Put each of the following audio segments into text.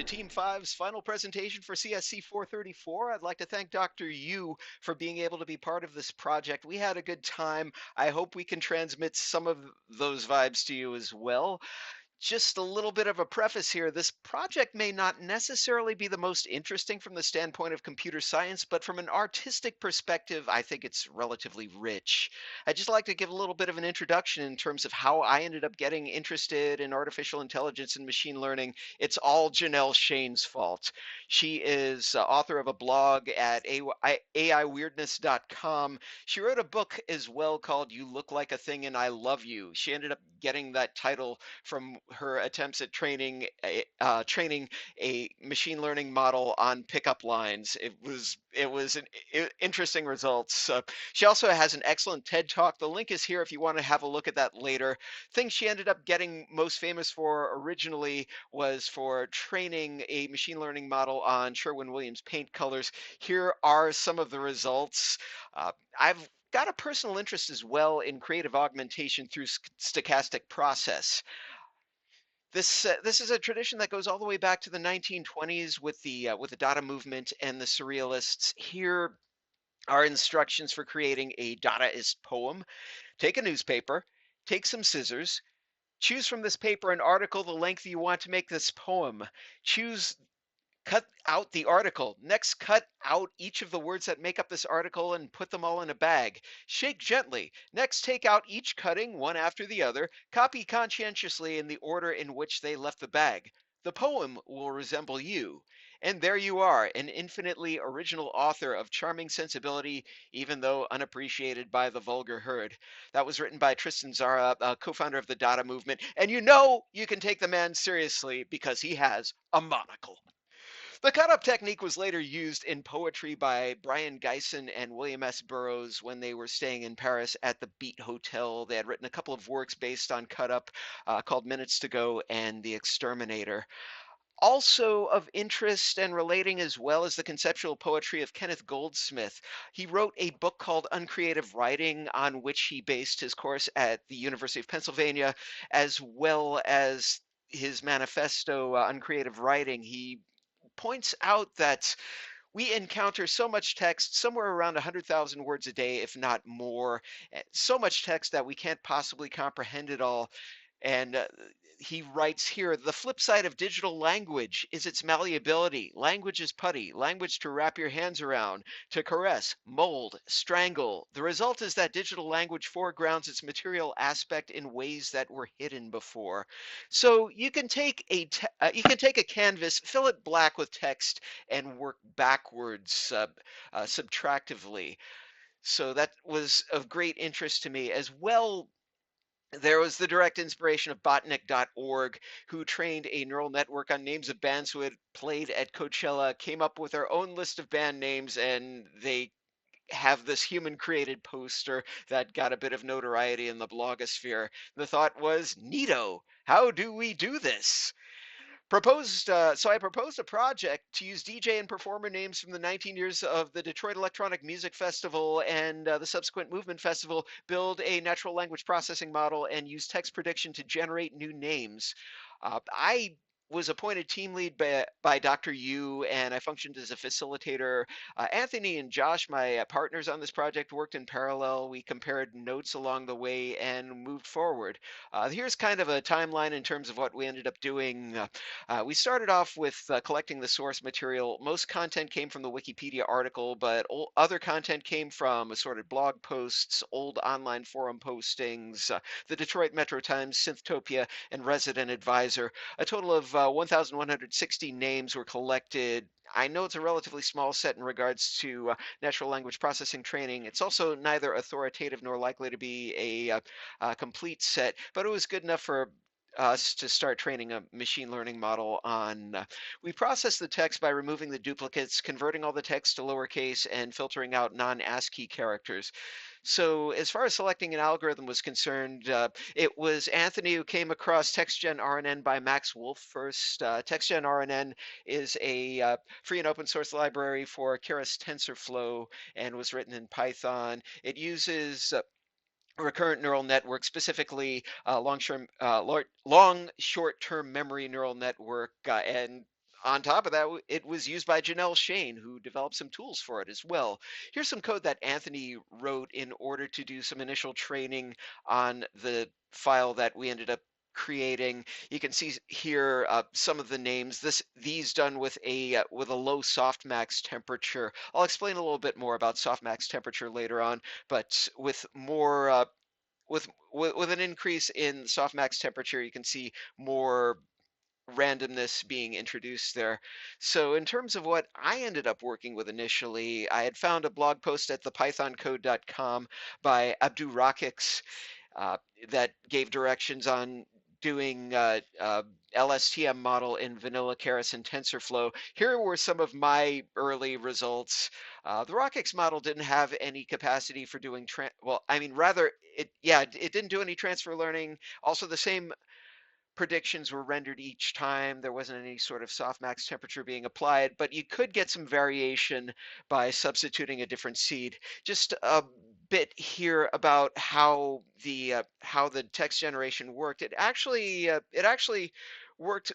to Team Five's final presentation for CSC 434. I'd like to thank Dr. Yu for being able to be part of this project. We had a good time. I hope we can transmit some of those vibes to you as well. Just a little bit of a preface here. This project may not necessarily be the most interesting from the standpoint of computer science, but from an artistic perspective, I think it's relatively rich. I'd just like to give a little bit of an introduction in terms of how I ended up getting interested in artificial intelligence and machine learning. It's all Janelle Shane's fault. She is author of a blog at AIweirdness.com. She wrote a book as well called You Look Like a Thing and I Love You. She ended up getting that title from her attempts at training a machine learning model on pickup lines. It was interesting results. She also has an excellent TED talk. The link is here if you want to have a look at that later. Things she ended up getting most famous for originally was for training a machine learning model on Sherwin-Williams paint colors. Here are some of the results. I've got a personal interest as well in creative augmentation through stochastic process. This is a tradition that goes all the way back to the 1920s with the Dada movement and the Surrealists. Here are instructions for creating a Dadaist poem. Take a newspaper, take some scissors, choose from this paper an article the length you want to make this poem. Choose Cut out the article. Next, cut out each of the words that make up this article and put them all in a bag. Shake gently. Next, take out each cutting one after the other. Copy conscientiously in the order in which they left the bag. The poem will resemble you. And there you are, an infinitely original author of charming sensibility, even though unappreciated by the vulgar herd. That was written by Tristan Zara, co-founder of the Dada movement. And you know you can take the man seriously because he has a monocle. The cut-up technique was later used in poetry by Brian Geisen and William S. Burroughs when they were staying in Paris at the Beat Hotel. They had written a couple of works based on cut-up called Minutes to Go and The Exterminator. Also of interest and relating as well as the conceptual poetry of Kenneth Goldsmith. He wrote a book called Uncreative Writing, on which he based his course at the University of Pennsylvania, as well as his manifesto, Uncreative Writing. He points out that we encounter so much text, somewhere around 100,000 words a day, if not more, so much text that we can't possibly comprehend it all. And he writes here, the flip side of digital language is its malleability. Language is putty, language to wrap your hands around, to caress, mold, strangle. The result is that digital language foregrounds its material aspect in ways that were hidden before. So you can take a canvas, fill it black with text, and work backwards subtractively. So that was of great interest to me as well. There was the direct inspiration of Botnik.org, who trained a neural network on names of bands who had played at Coachella, came up with their own list of band names, and they have this human created poster that got a bit of notoriety in the blogosphere. The thought was, neato, how do we do this? So I proposed a project to use DJ and performer names from the 19 years of the Detroit Electronic Music Festival and the subsequent Movement Festival, build a natural language processing model, and use text prediction to generate new names. I was appointed team lead by Dr. Yu, and I functioned as a facilitator. Anthony and Josh, my partners on this project, worked in parallel. We compared notes along the way and moved forward. Here's kind of a timeline in terms of what we ended up doing. We started off with collecting the source material. Most content came from the Wikipedia article, but other content came from assorted blog posts, old online forum postings, the Detroit Metro Times, Synthtopia, and Resident Advisor. A total of 1,160 names were collected. I know it's a relatively small set in regards to natural language processing training. It's also neither authoritative nor likely to be a complete set, but it was good enough for us to start training a machine learning model on. We process the text by removing the duplicates, converting all the text to lowercase, and filtering out non-ASCII characters. So, as far as selecting an algorithm was concerned, it was Anthony who came across TextGen RNN by Max Wolf first. TextGen RNN is a free and open source library for Keras TensorFlow and was written in Python. It uses recurrent neural network, specifically long short-term memory neural network, and on top of that, it was used by Janelle Shane, who developed some tools for it as well. Here's some code that Anthony wrote in order to do some initial training on the file that we ended up creating. You can see here some of the names. These done with a low softmax temperature. I'll explain a little bit more about softmax temperature later on, but with more with an increase in softmax temperature, you can see more randomness being introduced there. So in terms of what I ended up working with initially, I had found a blog post at thepythoncode.com by Abdurakix uh, that gave directions on doing LSTM model in vanilla Keras and TensorFlow. Here were some of my early results. The RockX model didn't have any capacity for doing, well, I mean, rather, it didn't do any transfer learning. Also, the same predictions were rendered each time. There wasn't any sort of softmax temperature being applied, but you could get some variation by substituting a different seed. Just a bit here about how the text generation worked. It actually worked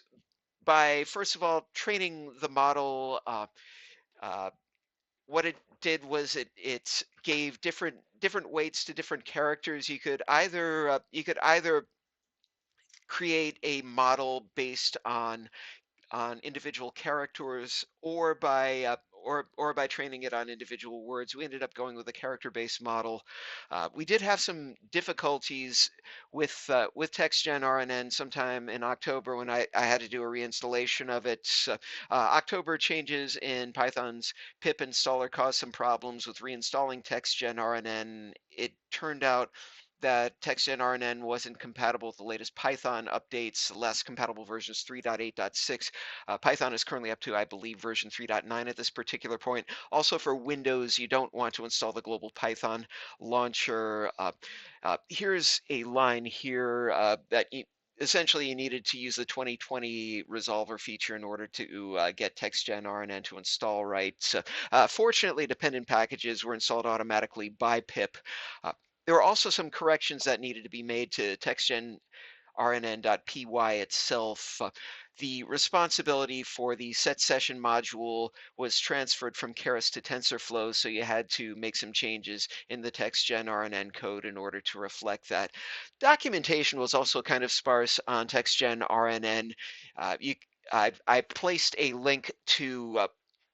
by first of all training the model. Uh, what it did was it gave different weights to different characters. You could either create a model based on individual characters or by training it on individual words. We ended up going with a character-based model. We did have some difficulties with TextGen RNN sometime in October when I had to do a reinstallation of it. October changes in Python's pip installer caused some problems with reinstalling TextGen RNN. It turned out that TextGen RNN wasn't compatible with the latest Python updates, less compatible versions 3.8.6. Python is currently up to, I believe, version 3.9 at this particular point. Also for Windows, you don't want to install the global Python launcher. Here's a line here that essentially you needed to use the 2020 resolver feature in order to get TextGen RNN to install right. So, fortunately, dependent packages were installed automatically by pip. Uh, there were also some corrections that needed to be made to TextGen rnn.py itself. The responsibility for the set session module was transferred from Keras to TensorFlow, so you had to make some changes in the TextGen RNN code in order to reflect that. Documentation was also kind of sparse on TextGen RNN. I placed a link to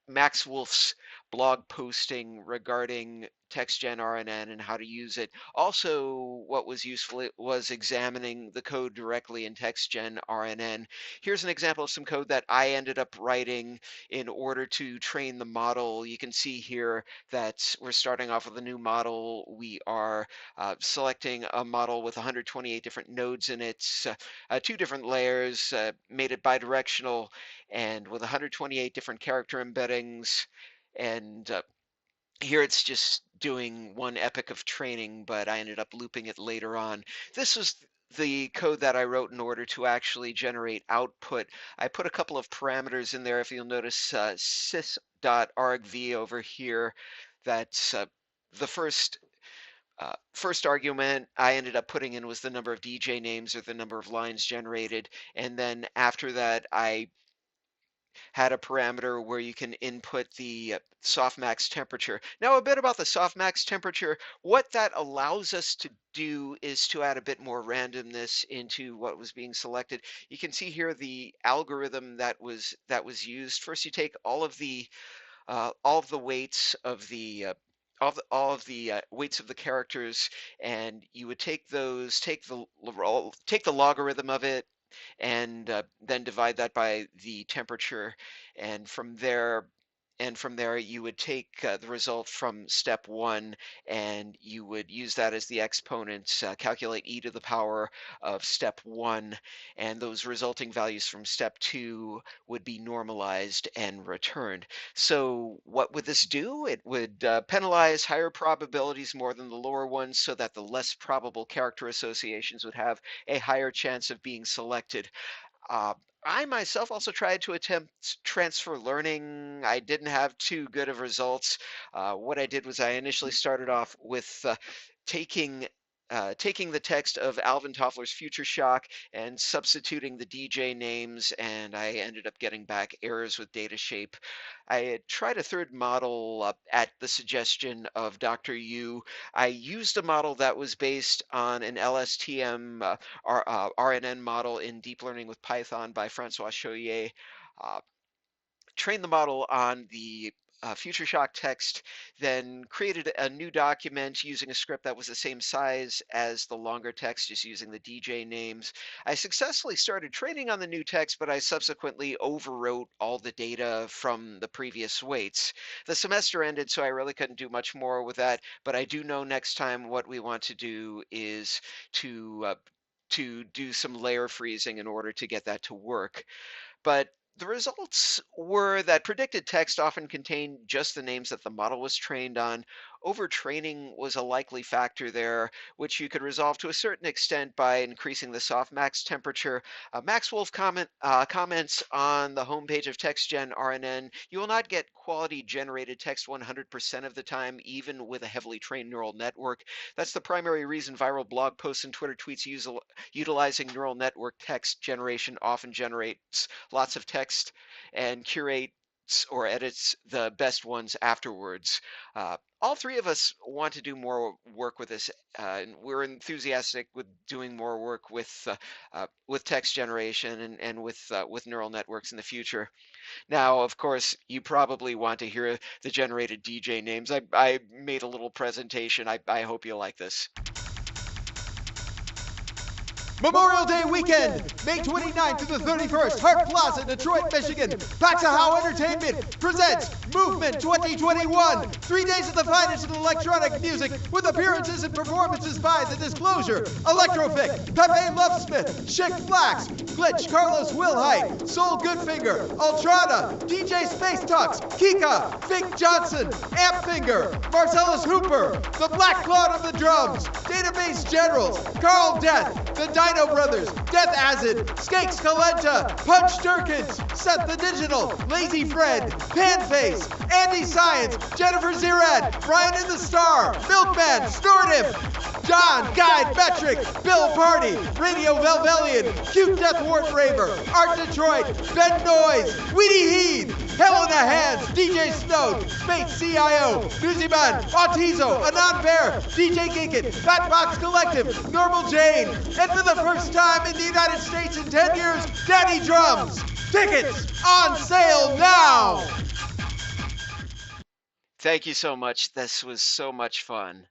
Max Wolf's blog posting regarding TextGen RNN and how to use it. Also, what was useful was examining the code directly in TextGen RNN. Here's an example of some code that I ended up writing in order to train the model. You can see here that we're starting off with a new model. We are selecting a model with 128 different nodes in it, two different layers, made it bidirectional, and with 128 different character embeddings. And here it's just doing one epoch of training, but I ended up looping it later on. This was the code that I wrote in order to actually generate output. I put a couple of parameters in there. If you'll notice sys.argv over here, that's the first argument I ended up putting in was the number of DJ names or the number of lines generated. And then after that, I had a parameter where you can input the softmax temperature. Now, a bit about the softmax temperature. What that allows us to do is to add a bit more randomness into what was being selected. You can see here the algorithm that was used. First, you take all of the weights of the weights of the characters, and you would take the logarithm of it, and then divide that by the temperature, and from there you would take the result from step one, and you would use that as the exponent, calculate e to the power of step one, and those resulting values from step two would be normalized and returned. So what would this do? It would penalize higher probabilities more than the lower ones, so that the less probable character associations would have a higher chance of being selected. Uh, I myself also tried to attempt transfer learning. I didn't have too good of results. What I did was I initially started off with taking taking the text of Alvin Toffler's Future Shock and substituting the DJ names, and I ended up getting back errors with data shape. I had tried a third model at the suggestion of Dr. Yu. I used a model that was based on an LSTM RNN model in deep learning with Python by Francois Chaulier. Uh, Trained the model on the Future Shock text, then created a new document using a script that was the same size as the longer text, just using the DJ names. I successfully started training on the new text, but I subsequently overwrote all the data from the previous weights. The semester ended, so I really couldn't do much more with that, but I do know next time what we want to do is to do some layer freezing in order to get that to work. But the results were that predicted text often contained just the names that the model was trained on. Overtraining was a likely factor there, which you could resolve to a certain extent by increasing the softmax temperature. Max Wolf comments on the homepage of TextGen RNN, you will not get quality generated text 100% of the time, even with a heavily trained neural network. That's the primary reason viral blog posts and Twitter tweets utilizing neural network text generation often generates lots of text and curates or edits the best ones afterwards. All three of us want to do more work with this, and we're enthusiastic with doing more work with text generation and with neural networks in the future. Now, of course, you probably want to hear the generated DJ names. I made a little presentation. I hope you like this. Memorial Day weekend, May 29th to the 31st, Hart Plaza, Detroit, Michigan. Paxahow Entertainment presents Movement 2021. 3 days of the finest in electronic music with appearances and performances by The Disclosure, Electrofic, Pepe Lovesmith, Chick Flax, Glitch, Carlos Wilhite, Soul Goodfinger, Ultrana, DJ Space Tux, Kika, Fink Johnson, Ampfinger, Marcellus Hooper, The Black Cloud on the drums, Database Generals, Carl Death, The Dino Brothers, Death Acid, Skakes Kalenta, Punch Durkins, Seth the Digital, Lazy Fred, Panface, Andy Science, Jennifer Zirad, Brian in the Star, Milkman, Snortim, John, Guide, Metric, Bill Party, Radio Velvelian, Cute Death Wart Raver, Art Detroit, Ben Noise, Weedy Heed, Hell in the Hands, DJ Snowed, Space CIO, Newsyman, Autizo, Anon Bear, DJ Ginkin, Fatbox Collective, Normal Jane, and for the first time in the United States in 10 years, Daddy Drums. Tickets on sale now! Thank you so much. This was so much fun.